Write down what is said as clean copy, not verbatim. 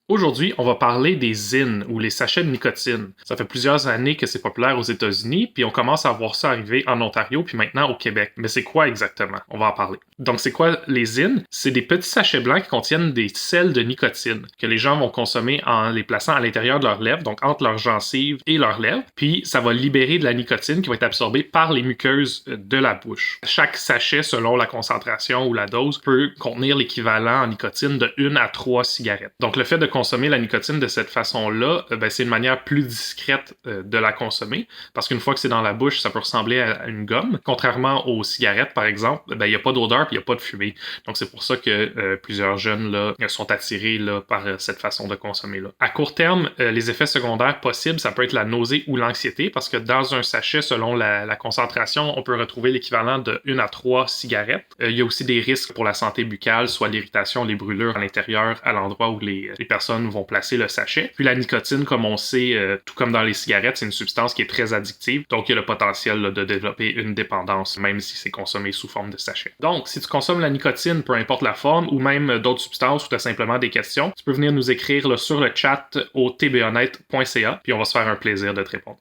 Aujourd'hui, on va parler des ZIN ou les sachets de nicotine. Ça fait plusieurs années que c'est populaire aux États-Unis, puis on commence à voir ça arriver en Ontario, puis maintenant au Québec. Mais c'est quoi exactement? On va en parler. Donc, c'est quoi les ZIN? C'est des petits sachets blancs qui contiennent des sels de nicotine que les gens vont consommer en les plaçant à l'intérieur de leurs lèvres, donc entre leurs gencives et leurs lèvres. Puis, ça va libérer de la nicotine qui va être absorbée par les muqueuses de la bouche. Chaque sachet, selon la concentration ou la dose, peut contenir l'équivalent en nicotine de 1 à 3 cigarettes. Donc, le fait de consommer la nicotine de cette façon-là, c'est une manière plus discrète de la consommer, parce qu'une fois que c'est dans la bouche, ça peut ressembler à une gomme. Contrairement aux cigarettes, par exemple, il n'y a pas d'odeur et il n'y a pas de fumée. Donc c'est pour ça que plusieurs jeunes là, sont attirés là, par cette façon de consommer. Là. À court terme, les effets secondaires possibles, ça peut être la nausée ou l'anxiété, parce que dans un sachet, selon la concentration, on peut retrouver l'équivalent de 1 à 3 cigarettes. Il y a aussi des risques pour la santé buccale, soit l'irritation, les brûlures à l'intérieur, à l'endroit où les personnes vont placer le sachet. Puis la nicotine, comme on sait, tout comme dans les cigarettes, c'est une substance qui est très addictive, donc il y a le potentiel là, de développer une dépendance, même si c'est consommé sous forme de sachet. Donc, si tu consommes la nicotine, peu importe la forme, ou même d'autres substances, ou tu as simplement des questions, tu peux venir nous écrire là, sur le chat au tbanet.ca, puis on va se faire un plaisir de te répondre.